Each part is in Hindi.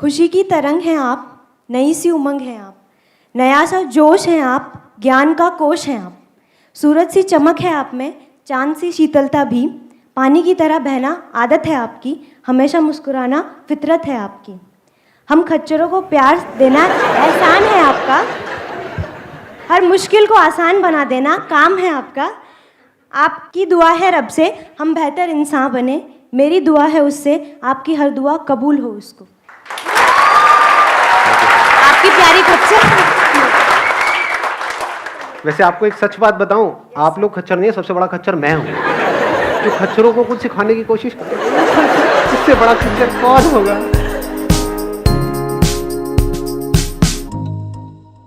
खुशी की तरंग हैं आप, नई सी उमंग हैं आप, नया सा जोश हैं आप, ज्ञान का कोश हैं आप, सूरज सी चमक है आप में, चांद सी शीतलता भी, पानी की तरह बहना आदत है आपकी, हमेशा मुस्कुराना फितरत है आपकी। हम खच्चरों को प्यार देना एहसान है आपका, हर मुश्किल को आसान बना देना काम है आपका। आपकी दुआ है रब से हम बेहतर इंसान बने, मेरी दुआ है उससे आपकी हर दुआ कबूल हो उसको। आपकी प्यारी खच्चर। वैसे आपको एक सच बात बताऊं, आप लोग खच्चर नहीं है, सबसे बड़ा खच्चर मैं हूं, जो खच्चरों को कुछ सिखाने की कोशिश करते हैं। इससे बड़ा खच्चर कौन होगा?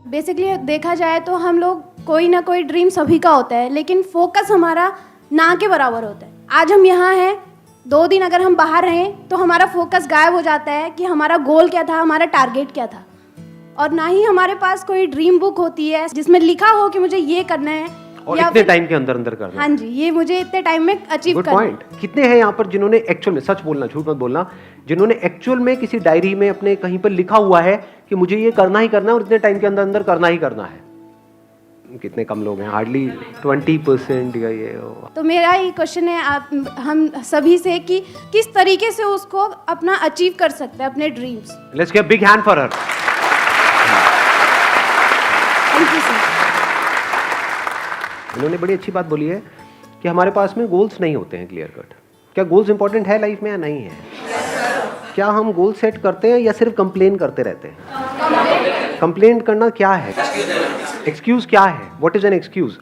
बेसिकली देखा जाए तो हम लोग कोई ना कोई ड्रीम सभी का होता है, लेकिन फोकस हमारा ना के बराबर होता है। आज हम यहाँ हैं, 2 दिन अगर हम बाहर रहें तो हमारा फोकस गायब हो जाता है कि हमारा गोल क्या था, हमारा टारगेट क्या था। और ना ही हमारे पास कोई ड्रीम बुक होती है जिसमें लिखा हो कि मुझे ये करना है और इतने टाइम के अंदर अंदर करना है। हाँ जी, ये मुझे इतने टाइम में अचीव गुड करना है। पॉइंट। कितने हैं यहाँ पर जिन्होंने एक्चुअल में, सच बोलना, झूठ मत बोलना, जिन्होंने एक्चुअल में किसी डायरी में अपने कहीं पर लिखा हुआ है कि मुझे ये करना ही करना है और इतने टाइम के अंदर अंदर करना ही करना है? कितने कम लोग हैं, हार्डली 20% या ये। तो मेरा ही क्वेश्चन है आप हम सभी से कि किस तरीके से उसको अपना अचीव कर सकते हैं अपने dreams. Let's give big hand for her. Thank you sir. इन्होंने बड़ी अच्छी बात बोली है कि हमारे पास में गोल्स नहीं होते हैं क्लियर कट। क्या गोल्स इंपॉर्टेंट है लाइफ में या नहीं है? क्या हम गोल सेट करते हैं या सिर्फ कंप्लेन करते रहते हैं? कंप्लेन करना क्या है? एक्सक्यूज क्या है? What is an excuse?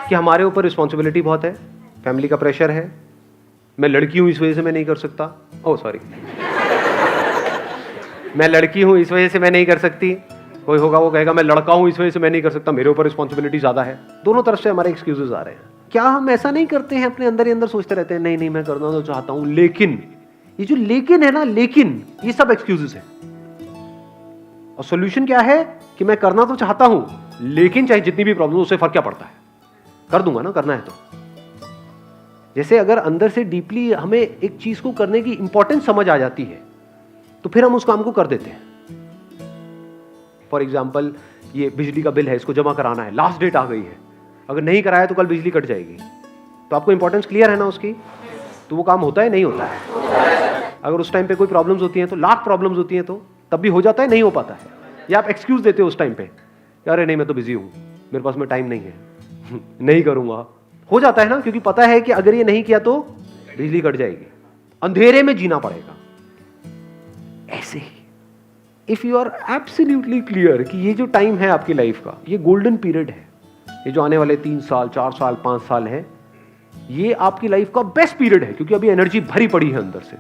कि हमारे ऊपर रिस्पॉन्सिबिलिटी बहुत है, फैमिली का प्रेशर है, मैं लड़की हूं इस वजह से मैं नहीं कर सकता, ओह सॉरी, मैं लड़की हूं इस वजह से मैं नहीं कर सकती। कोई होगा वो कहेगा मैं लड़का हूं इस वजह से मैं नहीं कर सकता, मेरे ऊपर रिस्पॉन्सिबिलिटी ज्यादा है। दोनों तरफ से हमारे एक्सक्यूजेस आ रहे हैं। क्या हम ऐसा नहीं करते हैं, अपने अंदर ही अंदर सोचते रहते हैं नहीं नहीं मैं करना तो चाहता हूं लेकिन, ये जो लेकिन है ना, लेकिन ये सब एक्सक्यूजेस है। और सॉल्यूशन क्या है कि मैं करना तो चाहता हूं लेकिन चाहे जितनी भी प्रॉब्लम, उससे फर्क क्या पड़ता है, कर दूंगा ना, करना है तो। जैसे अगर अंदर से डीपली हमें एक चीज को करने की इंपॉर्टेंस समझ आ जाती है तो फिर हम उस काम को कर देते हैं। फॉर एग्जाम्पल, ये बिजली का बिल है, इसको जमा कराना है, लास्ट डेट आ गई है, अगर नहीं कराया तो कल बिजली कट जाएगी। तो आपको इंपॉर्टेंस क्लियर है ना उसकी, तो वो काम होता है नहीं होता है? अगर उस टाइम पे कोई प्रॉब्लम्स होती हैं तो, लाख प्रॉब्लम्स होती हैं तो तब भी हो जाता है, नहीं हो पाता है? या आप एक्सक्यूज देते हो उस टाइम पे, अरे नहीं मैं तो बिजी हूं, मेरे पास में टाइम नहीं है नहीं करूंगा। हो जाता है ना, क्योंकि पता है कि अगर ये नहीं किया तो बिजली कट जाएगी, अंधेरे में जीना पड़ेगा। ऐसे ही if you are absolutely clear कि ये जो टाइम है आपकी लाइफ का, ये गोल्डन पीरियड है, ये जो आने वाले 3 साल 4 साल 5 साल है, ये आपकी लाइफ का बेस्ट पीरियड है, क्योंकि अभी एनर्जी भरी पड़ी है अंदर से।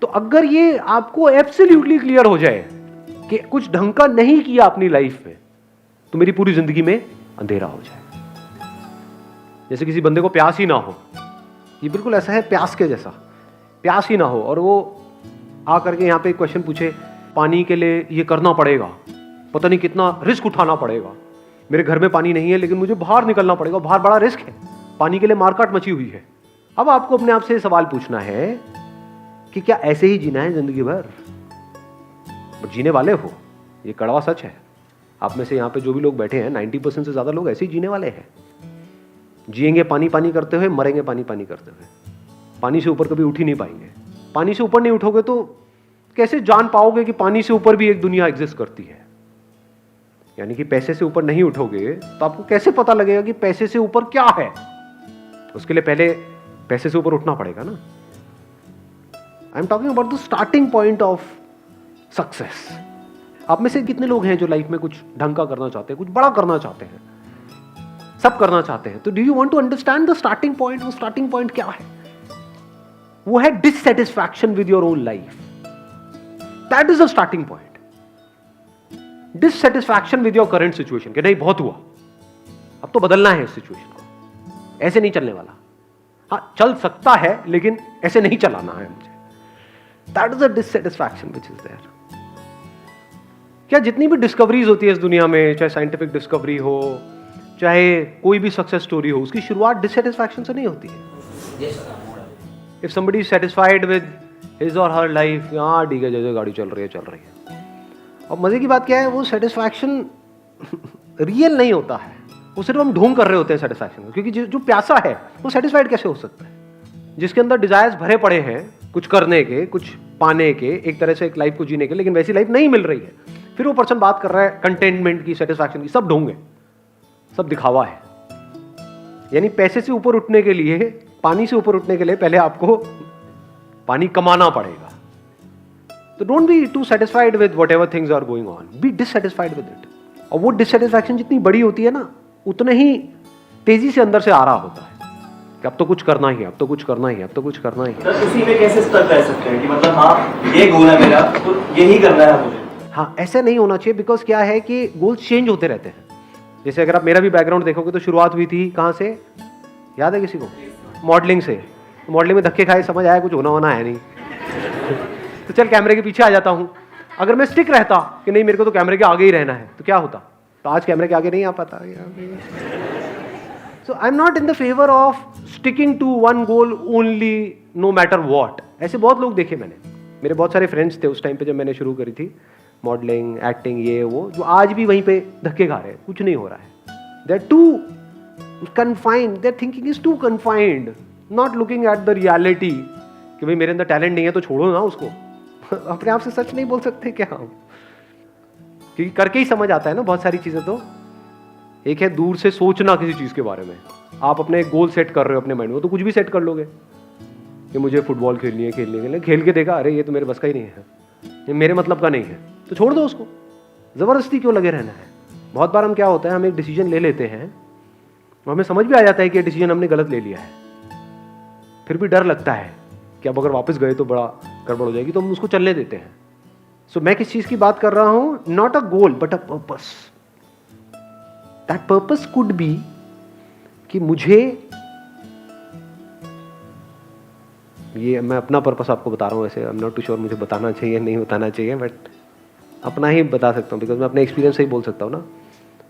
तो अगर ये आपको एब्सोल्युटली क्लियर हो जाए कि कुछ ढंग का नहीं किया अपनी लाइफ में, तो मेरी पूरी जिंदगी में अंधेरा हो जाए। जैसे किसी बंदे को प्यास ही ना हो, ये बिल्कुल ऐसा है प्यास के जैसा, प्यास ही ना हो और वो आ करके यहाँ पे एक क्वेश्चन पूछे, पानी के लिए ये करना पड़ेगा, पता नहीं कितना रिस्क उठाना पड़ेगा, मेरे घर में पानी नहीं है लेकिन मुझे बाहर निकलना पड़ेगा, बाहर बड़ा रिस्क है, पानी के लिए मारकाट मची हुई है। अब आपको अपने आप से सवाल पूछना है कि क्या ऐसे ही जीना है जिंदगी भर? जीने वाले हो, ये कड़वा सच है। आप में से यहाँ पे जो भी लोग बैठे हैं 90% से ज्यादा लोग ऐसे ही जीने वाले हैं। जिएंगे पानी पानी करते हुए, मरेंगे पानी पानी करते हुए, पानी से ऊपर कभी उठ ही नहीं पाएंगे। पानी से ऊपर नहीं उठोगे तो कैसे जान पाओगे कि पानी से ऊपर भी एक दुनिया एग्जिस्ट करती है? यानी कि पैसे से ऊपर नहीं उठोगे तो आपको कैसे पता लगेगा कि पैसे से ऊपर क्या है? उसके लिए पहले पैसे से ऊपर उठना पड़ेगा ना। I am talking about the starting point of success. आप में से कितने लोग हैं जो लाइफ में कुछ ढंग का करना चाहते हैं, कुछ बड़ा करना चाहते हैं, सब करना चाहते हैं? तो do you want to understand the starting point? वो स्टार्टिंग पॉइंट क्या है? वो है dissatisfaction with your own life. That is the starting point. Dissatisfaction with your current situation, कि नहीं बहुत हुआ, अब तो बदलना है इस सिचुएशन को, ऐसे नहीं चलने वाला। हाँ चल सकता है लेकिन ऐसे नहीं चलाना है मुझे। That is the dissatisfaction which is there. क्या जितनी भी डिस्कवरीज होती है इस दुनिया में, चाहे साइंटिफिक डिस्कवरी हो, चाहे कोई भी सक्सेस स्टोरी हो, उसकी शुरुआत डिससैटिस्फैक्शन से नहीं होती है। If somebody is satisfied with his और हर लाइफ यहाँ ठीक है, जैसे गाड़ी चल रही है। और मज़े की बात क्या है, वो सेटिस्फैक्शन रियल नहीं होता है, वो सिर्फ हम ढोंग कर रहे होते हैं सेटिस्फैक्शन को। क्योंकि जो प्यासा है वो सेटिस्फाइड कैसे हो सकता है? जिसके अंदर डिजायर्स भरे पड़े हैं कुछ करने के, कुछ पाने के, एक तरह से एक लाइफ को जीने के, लेकिन वैसी लाइफ नहीं मिल रही है, फिर वो पर्सन बात कर रहा है कंटेनमेंट की, सेटिस्फैक्शन की। सब ढोंग है, सब दिखावा है। यानी पैसे से ऊपर उठने के लिए, पानी से ऊपर उठने के लिए पहले आपको पानी कमाना पड़ेगा। तो don't be too satisfied with whatever things are going on, be dissatisfied with it. और वो डिससेटिस्फैक्शन जितनी बड़ी होती है ना, उतने ही तेजी से अंदर से आ रहा होता है कि अब तो कुछ करना ही है, अब तो कुछ करना ही है, अब तो कुछ करना ही है। तो उसी में कैसे स्टक रह सकते हैं कि मतलब हाँ ये गोल है मेरा, तो यही करना है मुझे? हाँ, ऐसे नहीं होना चाहिए। बिकॉज क्या है कि गोल्स चेंज होते रहते हैं। जैसे अगर आप मेरा भी बैकग्राउंड देखोगे तो शुरुआत हुई थी कहाँ से, याद है किसी को? मॉडलिंग से। मॉडलिंग में धक्के खाए, समझ आया कुछ होना होना है नहीं तो चल कैमरे के पीछे आ जाता हूँ। अगर मैं स्टिक रहता कि नहीं मेरे को तो कैमरे के आगे ही रहना है, तो क्या होता? तो आज कैमरे के आगे नहीं आ पाता। So I am not in the favour of sticking to one goal only, no matter what. ऐसे बहुत लोग देखे मैंने, मेरे बहुत सारे फ्रेंड्स थे उस टाइम पे जब मैंने शुरू करी थी मॉडलिंग, एक्टिंग, ये वो, जो आज भी वहीं पे धक्के खा रहे हैं, कुछ नहीं हो रहा है। They are too confined, their thinking is too confined, not looking at the reality कि भाई मेरे अंदर टैलेंट नहीं है तो छोड़ो ना उसको अपने आप से सच नहीं बोल सकते क्या हम? क्योंकि करके ही समझ आता है ना बहुत सारी चीजें। तो एक है दूर से सोचना किसी चीज के बारे में, आप अपने एक गोल सेट कर रहे हो अपने माइंड में, तो कुछ भी सेट कर लोगे कि मुझे फुटबॉल खेलनी है, खेलने के लिए खेल के देखा, अरे ये तो मेरे बस का ही नहीं है, ये मेरे मतलब का नहीं है, तो छोड़ दो उसको। जबरदस्ती क्यों लगे रहना है? बहुत बार हम क्या होता है, हम एक डिसीजन ले लेते हैं और हमें समझ भी आ जाता है कि ये डिसीजन हमने गलत ले लिया है, फिर भी डर लगता है कि अब अगर वापस गए तो बड़ा गड़बड़ हो जाएगी, तो हम उसको चलने देते हैं। सो मैं किस चीज की बात कर रहा हूं? Not a goal but a purpose. That purpose could be कि मुझे, ये मैं अपना पर्पस आपको बता रहा हूं, वैसे I am not too sure मुझे बताना चाहिए नहीं बताना चाहिए, बट अपना ही बता सकता हूं बिकॉज मैं अपने एक्सपीरियंस से ही बोल सकता हूं ना।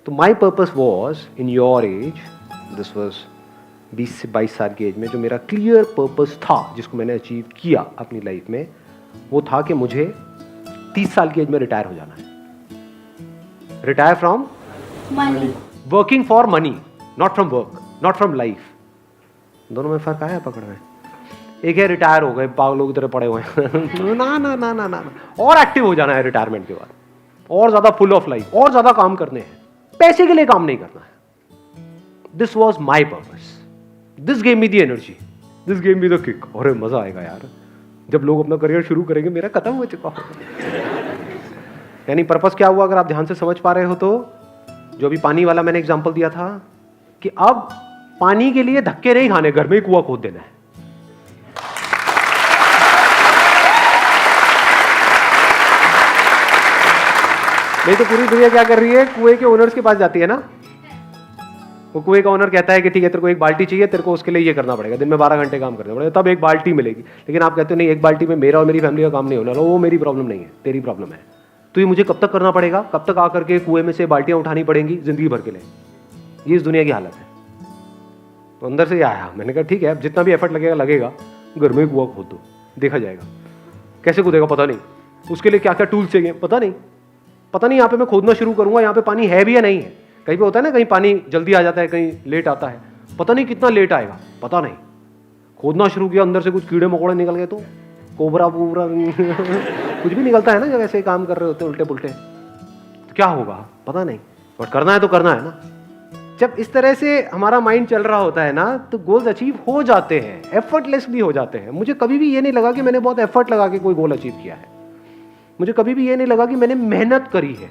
तो my purpose was in your age, this was 20 से 22 साल की एज में, जो मेरा क्लियर पर्पस था जिसको मैंने अचीव किया अपनी लाइफ में, वो था कि मुझे 30 साल की एज में रिटायर हो जाना है। Retire from money. Working for money, not from work, not from life. दोनों में फर्क आया पकड़ में? एक है रिटायर हो गए पागलों की तरह पड़े हुए हैं ना ना ना ना ना, और एक्टिव हो जाना है रिटायरमेंट के बाद, और ज्यादा फुल ऑफ लाइफ, और ज्यादा काम करने हैं, पैसे के लिए काम नहीं करना है। This was my purpose, this gave me the energy, this gave me the kick. अरे मजा आएगा यार जब लोग अपना करियर शुरू करेंगे, मेरा खत्म हो चुका हो। यानी पर्पस क्या हुआ अगर आप ध्यान से समझ पा रहे हो तो? जो अभी पानी वाला मैंने एग्जांपल दिया था कि अब पानी के लिए धक्के नहीं खाने, घर में ही कुआं खोद देना है। नहीं तो पूरी दुनिया क्या कर रही है, कुएं के ओनर्स के पास जाती है ना। वो कुएं का ओनर कहता है कि ठीक है तेरे को एक बाल्टी चाहिए, तेरे को उसके लिए ये करना पड़ेगा, दिन में 12 घंटे काम करना पड़ेगा, तब एक बाल्टी मिलेगी। लेकिन आप कहते हो नहीं, एक बाल्टी में मेरा और मेरी फैमिली का काम नहीं होना, वो मेरी प्रॉब्लम नहीं है, तेरी प्रॉब्लम है। तो ये मुझे कब तक करना पड़ेगा, कब तक आकर के कुएं में से बाल्टियां उठानी पड़ेंगी जिंदगी भर के लिए? ये इस दुनिया की हालत है। तो अंदर से आया, मैंने कहा ठीक है अब जितना भी एफर्ट लगेगा लगेगा, घर में कुआं खोद दो, देखा जाएगा। कैसे कूदेगा पता नहीं, उसके लिए क्या क्या टूल्स चाहिए पता नहीं, पता नहीं यहाँ पे मैं खोदना शुरू करूंगा यहाँ पे पानी है भी या नहीं है। कहीं पे होता है ना, कहीं पानी जल्दी आ जाता है, कहीं लेट आता है, पता नहीं कितना लेट आएगा, पता नहीं। खोदना शुरू किया, अंदर से कुछ कीड़े मकोड़े निकल गए तो कोबरा वोबरा कुछ भी निकलता है ना जब ऐसे काम कर रहे होते उल्टे पुल्टे, तो क्या होगा पता नहीं, बट करना है तो करना है ना। जब इस तरह से हमारा माइंड चल रहा होता है ना, तो गोल्स अचीव हो जाते हैं, एफर्टलेसली हो जाते हैं। मुझे कभी भी ये नहीं लगा कि मैंने बहुत एफर्ट लगा के कोई गोल अचीव किया है, मुझे कभी भी ये नहीं लगा कि मैंने मेहनत करी है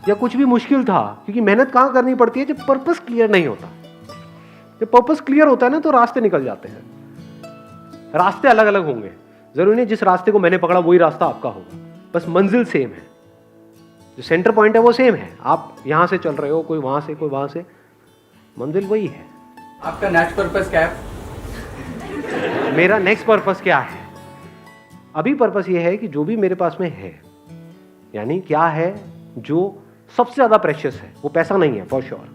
या कुछ भी मुश्किल था, क्योंकि मेहनत कहाँ करनी पड़ती है जब पर्पस क्लियर नहीं होता। जब पर्पस क्लियर होता है ना तो रास्ते निकल जाते हैं। रास्ते अलग अलग होंगे, जरूरी नहीं जिस रास्ते को मैंने पकड़ा वही रास्ता आपका होगा, बस मंजिल सेम है, जो सेंटर पॉइंट है वो सेम है। आप यहां से चल रहे हो, कोई वहां से कोई वहां से, मंजिल वही है। आपका नेक्स्ट पर्पस क्या है? मेरा नेक्स्ट पर्पस क्या है? अभी पर्पस ये है कि जो भी मेरे पास में है, यानी क्या है जो सबसे ज्यादा प्रेशियस है, वो पैसा नहीं है फॉर श्योर।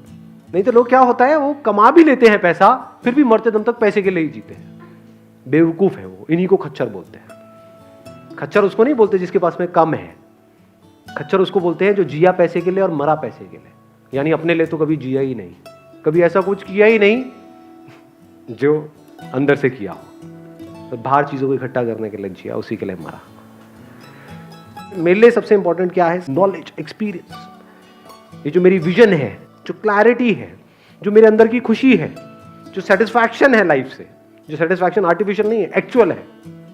नहीं तो लोग क्या होता है, वो कमा भी लेते हैं पैसा, फिर भी मरते दम तक पैसे के लिए ही जीते हैं। बेवकूफ है वो, इन्हीं को खच्चर बोलते हैं। खच्चर उसको नहीं बोलते जिसके पास में कम है, खच्चर उसको बोलते हैं जो जिया पैसे के लिए और मरा पैसे के लिए, यानी अपने लिए तो कभी जिया ही नहीं, कभी ऐसा कुछ किया ही नहीं जो अंदर से किया हो, तो बाहर चीजों को इकट्ठा करने के लिए जिया, उसी के लिए मरा। मेरे लिए सबसे इंपॉर्टेंट क्या है? Knowledge, experience. ये जो मेरी विजन है, जो क्लैरिटी है, जो मेरे अंदर की खुशी है, जो सेटिस्फैक्शन है लाइफ से, जो सेटिस्फैक्शन आर्टिफिशियल नहीं है, एक्चुअल है,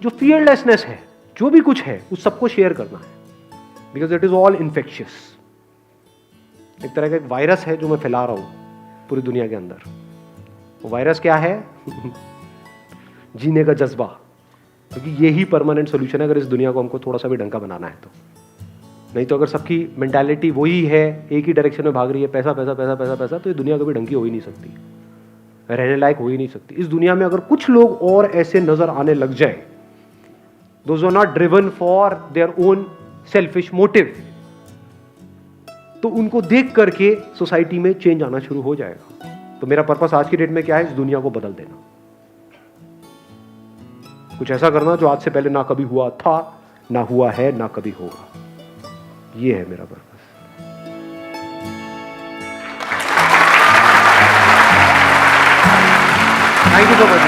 जो फियरलेसनेस है, जो भी कुछ है उस सबको शेयर करना है, because it is all infectious. एक तरह का एक वायरस है जो मैं फैला रहा हूं पूरी दुनिया के अंदर। वो वायरस क्या है? जीने का जज्बा, क्योंकि यही परमानेंट सोल्यूशन है अगर इस दुनिया को हमको थोड़ा सा भी ढंग का बनाना है तो। नहीं तो अगर सबकी मेंटालिटी वही है, एक ही डायरेक्शन में भाग रही है, पैसा पैसा पैसा पैसा पैसा, तो ये दुनिया कभी ढंग की हो ही नहीं सकती, रहने लायक हो ही नहीं सकती। इस दुनिया में अगर कुछ लोग और ऐसे नजर आने लग जाए, those are not driven for their own selfish motive, तो उनको देख करके सोसाइटी में चेंज आना शुरू हो जाएगा। तो मेरा पर्पस आज की डेट में क्या है? इस दुनिया को बदल देना, कुछ ऐसा करना जो आज से पहले ना कभी हुआ था, ना हुआ है, ना कभी होगा। ये है मेरा purpose. Thank you so much.